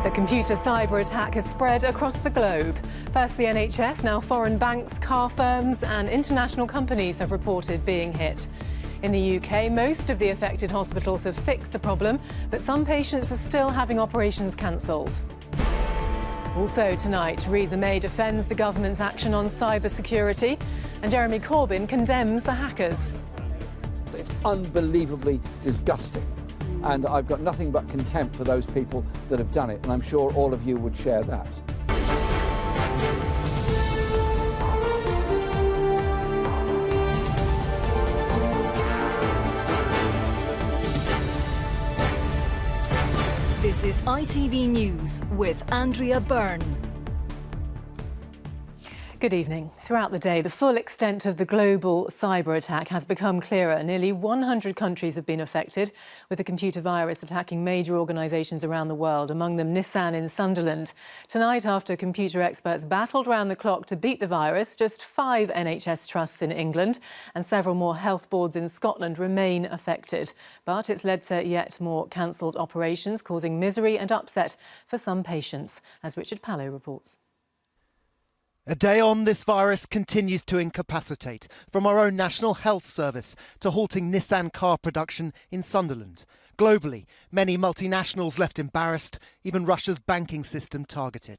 A computer cyber attack has spread across the globe. First the NHS, now foreign banks, car firms and international companies have reported being hit. In the UK, most of the affected hospitals have fixed the problem, but some patients are still having operations cancelled. Also tonight, Theresa May defends the government's action on cyber security, and Jeremy Corbyn condemns the hackers. It's unbelievably disgusting, and I've got nothing but contempt for those people that have done it, and I'm sure all of you would share that. This is ITV News with Andrea Byrne. Good evening. Throughout the day, the full extent of the global cyber attack has become clearer. Nearly 100 countries have been affected, with the computer virus attacking major organisations around the world, among them Nissan in Sunderland. Tonight, after computer experts battled round the clock to beat the virus, just 5 NHS trusts in England and several more health boards in Scotland remain affected. But it's led to yet more cancelled operations, causing misery and upset for some patients, as Richard Pallow reports. A day on, this virus continues to incapacitate, from our own National Health Service to halting Nissan car production in Sunderland. Globally, many multinationals left embarrassed, even Russia's banking system targeted.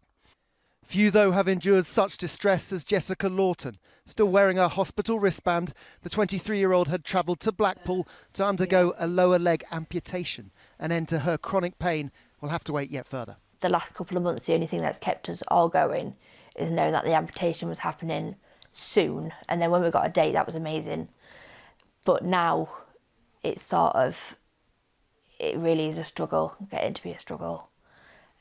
Few, though, have endured such distress as Jessica Lawton. Still wearing her hospital wristband, the 23-year-old had travelled to Blackpool to undergo a lower leg amputation. An end to her chronic pain will have to wait yet further. The last couple of months, the only thing that's kept us all going is knowing that the amputation was happening soon, and then when we got a date, that was amazing. But now it's it really is a struggle, getting to be a struggle.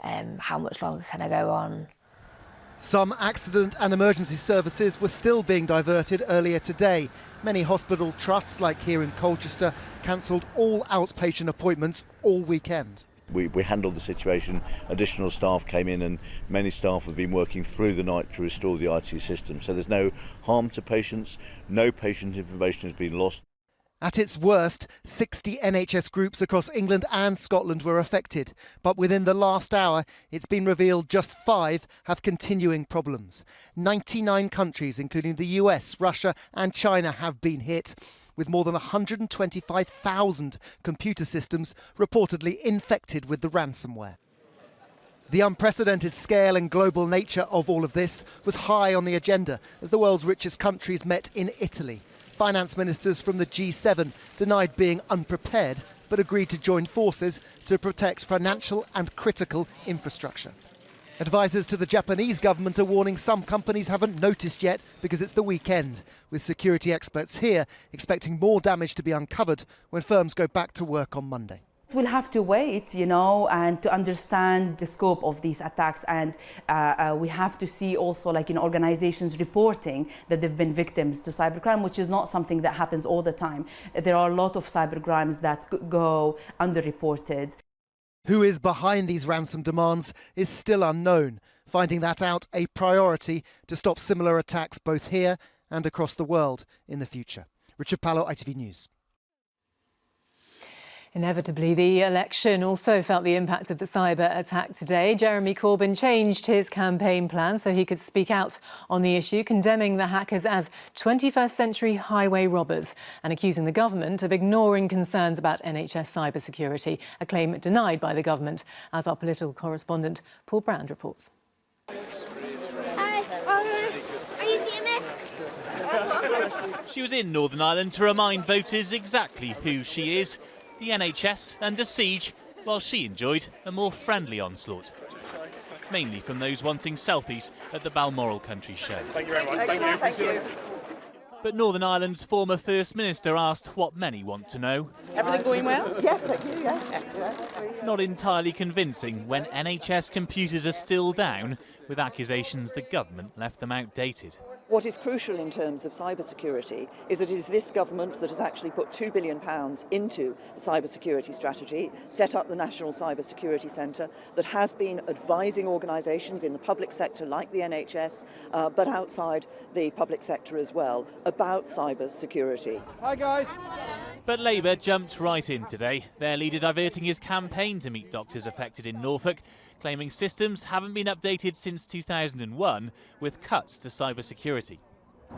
How much longer can I go on? Some accident and emergency services were still being diverted earlier today. Many hospital trusts, like here in Colchester, cancelled all outpatient appointments all weekend. We handled the situation. Additional staff came in and many staff have been working through the night to restore the IT system. So there's no harm to patients, no patient information has been lost. At its worst, 60 NHS groups across England and Scotland were affected. But within the last hour, it's been revealed just 5 have continuing problems. 99 countries, including the US, Russia and China, have been hit, with more than 125,000 computer systems reportedly infected with the ransomware. The unprecedented scale and global nature of all of this was high on the agenda as the world's richest countries met in Italy. Finance ministers from the G7 denied being unprepared, but agreed to join forces to protect financial and critical infrastructure. Advisors to the Japanese government are warning some companies haven't noticed yet because it's the weekend, with security experts here expecting more damage to be uncovered when firms go back to work on Monday. We'll have to wait, and to understand the scope of these attacks, and we have to see also, organizations reporting that they've been victims to cybercrime, which is not something that happens all the time. There are a lot of cybercrimes that go underreported. Who is behind these ransom demands is still unknown, finding that out a priority to stop similar attacks both here and across the world in the future. Richard Pallow, ITV News. Inevitably, the election also felt the impact of the cyber attack today. Jeremy Corbyn changed his campaign plan so he could speak out on the issue, condemning the hackers as 21st century highway robbers and accusing the government of ignoring concerns about NHS cybersecurity, a claim denied by the government, as our political correspondent Paul Brand reports. Hi, are you seeing this? She was in Northern Ireland to remind voters exactly who she is. The NHS under siege, while she enjoyed a more friendly onslaught. Mainly from those wanting selfies at the Balmoral Country Show. Thank you very much. Thank you. But Northern Ireland's former First Minister asked what many want to know. Everything going well? Yes, thank you, yes. Excellent. Not entirely convincing when NHS computers are still down, with accusations the government left them outdated. What is crucial in terms of cybersecurity is that it is this government that has actually put £2 billion into the cybersecurity strategy, set up the National Cybersecurity Centre, that has been advising organisations in the public sector like the NHS, but outside the public sector as well, about cybersecurity. Hi guys. But Labour jumped right in today, their leader diverting his campaign to meet doctors affected in Norfolk, claiming systems haven't been updated since 2001 with cuts to cybersecurity.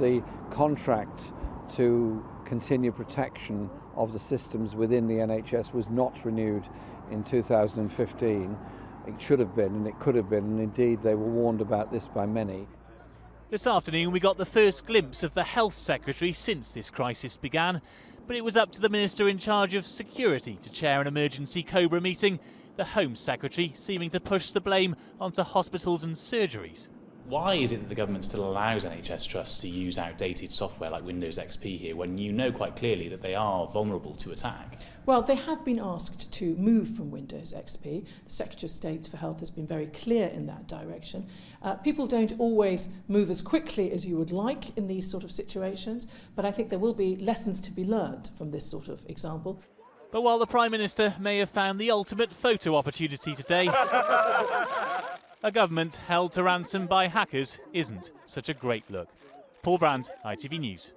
The contract to continue protection of the systems within the NHS was not renewed in 2015. It should have been and it could have been, and indeed they were warned about this by many. This afternoon we got the first glimpse of the Health Secretary since this crisis began, but it was up to the Minister in charge of security to chair an emergency COBRA meeting, the Home Secretary seeming to push the blame onto hospitals and surgeries. Why is it that the government still allows NHS trusts to use outdated software like Windows XP here when you know quite clearly that they are vulnerable to attack? Well, they have been asked to move from Windows XP. The Secretary of State for Health has been very clear in that direction. People don't always move as quickly as you would like in these sort of situations, but I think there will be lessons to be learned from this sort of example. But while the Prime Minister may have found the ultimate photo opportunity today, a government held to ransom by hackers isn't such a great look. Paul Brand, ITV News.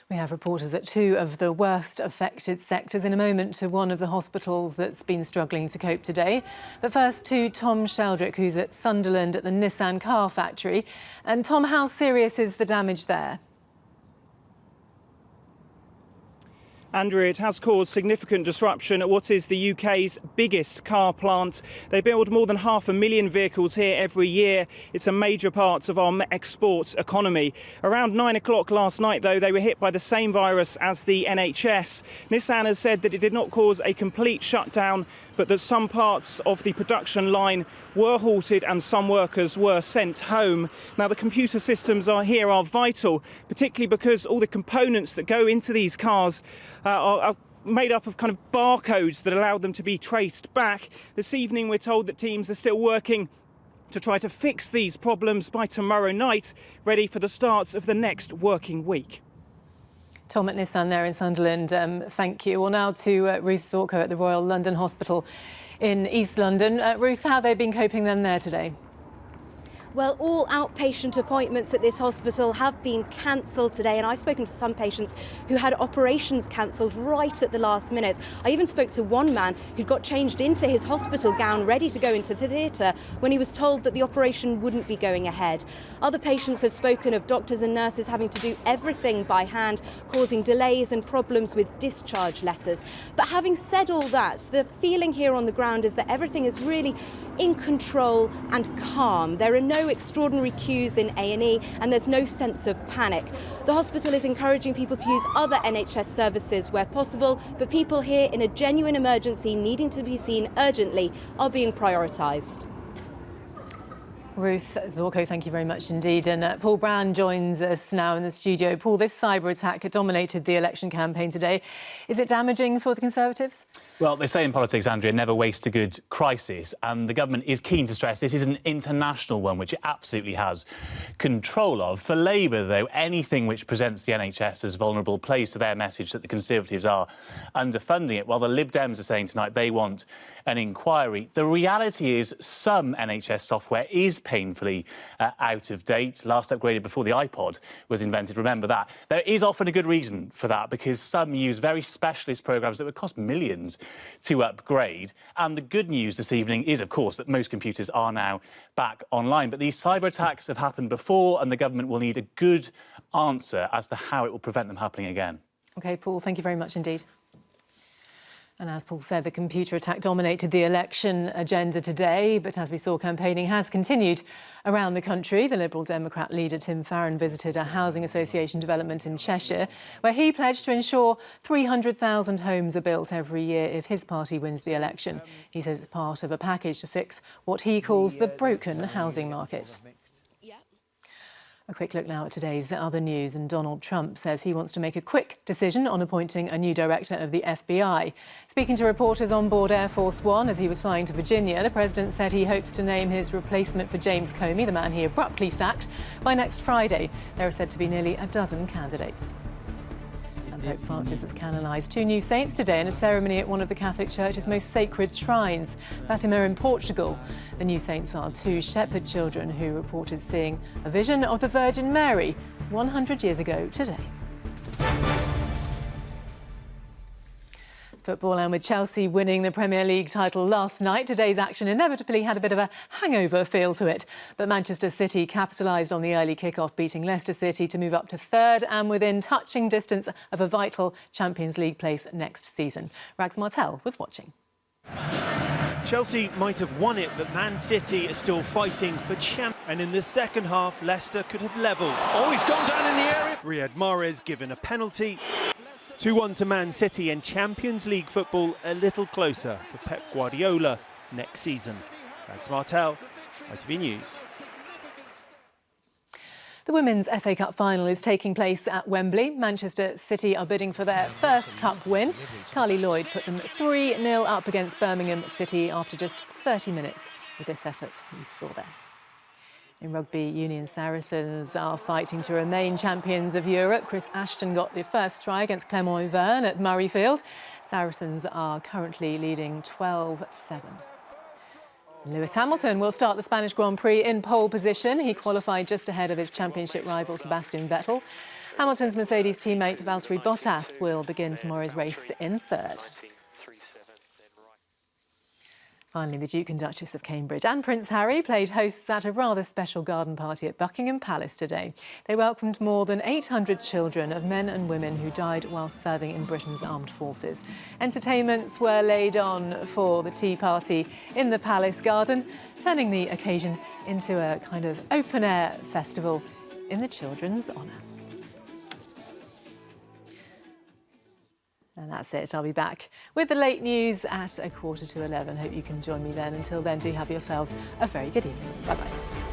We have reporters at two of the worst affected sectors. In a moment to one of the hospitals that's been struggling to cope today. But first to Tom Sheldrick, who's at Sunderland at the Nissan car factory. And Tom, how serious is the damage there? Andrea, it has caused significant disruption at what is the UK's biggest car plant. They build more than 500,000 vehicles here every year. It's a major part of our export economy. Around 9 o'clock last night, though, they were hit by the same virus as the NHS. Nissan has said that it did not cause a complete shutdown, but that some parts of the production line were halted and some workers were sent home. Now, the computer systems are vital, particularly because all the components that go into these cars are made up of kind of barcodes that allow them to be traced back. This evening, we're told that teams are still working to try to fix these problems by tomorrow night, ready for the start of the next working week. Tom at Nissan there in Sunderland, thank you. Well, now to Ruth Zorko at the Royal London Hospital in East London. Ruth, how have they been coping then there today? Well, all outpatient appointments at this hospital have been cancelled today, and I've spoken to some patients who had operations cancelled right at the last minute. I even spoke to one man who got changed into his hospital gown ready to go into the theatre when he was told that the operation wouldn't be going ahead. Other patients have spoken of doctors and nurses having to do everything by hand, causing delays and problems with discharge letters. But having said all that, the feeling here on the ground is that everything is really in control and calm. There are no extraordinary queues in A&E and there's no sense of panic. The hospital is encouraging people to use other NHS services where possible, but people here in a genuine emergency needing to be seen urgently are being prioritised. Ruth Zorko, thank you very much indeed. And Paul Brand joins us now in the studio. Paul, this cyber attack dominated the election campaign today. Is it damaging for the Conservatives? Well, they say in politics, Andrea, never waste a good crisis. And the government is keen to stress this is an international one, which it absolutely has control of. For Labour, though, anything which presents the NHS as vulnerable plays to their message that the Conservatives are underfunding it, while the Lib Dems are saying tonight they want an inquiry. The reality is some NHS software is painfully out of date. Last upgraded before the iPod was invented, remember that. There is often a good reason for that, because some use very specialist programmes that would cost millions to upgrade. And the good news this evening is, of course, that most computers are now back online. But these cyber attacks have happened before, and the government will need a good answer as to how it will prevent them happening again. OK, Paul, thank you very much indeed. And as Paul said, the computer attack dominated the election agenda today. But as we saw, campaigning has continued around the country. The Liberal Democrat leader Tim Farron visited a housing association development in Cheshire, where he pledged to ensure 300,000 homes are built every year if his party wins the election. He says it's part of a package to fix what he calls the broken housing market. A quick look now at today's other news, and Donald Trump says he wants to make a quick decision on appointing a new director of the FBI. Speaking to reporters on board Air Force One as he was flying to Virginia, the president said he hopes to name his replacement for James Comey, the man he abruptly sacked, by next Friday. There are said to be nearly a dozen candidates. Pope Francis has canonised two new saints today in a ceremony at one of the Catholic Church's most sacred shrines, Fatima in Portugal. The new saints are two shepherd children who reported seeing a vision of the Virgin Mary 100 years ago today. Football, and with Chelsea winning the Premier League title last night, today's action inevitably had a bit of a hangover feel to it. But Manchester City capitalised on the early kick-off, beating Leicester City to move up to third and within touching distance of a vital Champions League place next season. Rags Martel was watching. Chelsea might have won it, but Man City are still fighting for champ. And in the second half, Leicester could have levelled. Oh, he's gone down in the area. Riyad Mahrez given a penalty. 2-1 to Man City, and Champions League football a little closer for Pep Guardiola next season. Rags Martel, ITV News. The Women's FA Cup final is taking place at Wembley. Manchester City are bidding for their first cup win. Carly Lloyd put them 3-0 up against Birmingham City after just 30 minutes with this effort you saw there. In rugby union, Saracens are fighting to remain champions of Europe. Chris Ashton got the first try against Clermont-Auvergne at Murrayfield. Saracens are currently leading 12-7. Lewis Hamilton will start the Spanish Grand Prix in pole position. He qualified just ahead of his championship rival Sebastian Vettel. Hamilton's Mercedes teammate Valtteri Bottas will begin tomorrow's race in third. Finally, the Duke and Duchess of Cambridge and Prince Harry played hosts at a rather special garden party at Buckingham Palace today. They welcomed more than 800 children of men and women who died while serving in Britain's armed forces. Entertainments were laid on for the tea party in the palace garden, turning the occasion into a kind of open-air festival in the children's honour. And that's it. I'll be back with the late news at 11:15. Hope you can join me then. Until then, do have yourselves a very good evening. Bye-bye.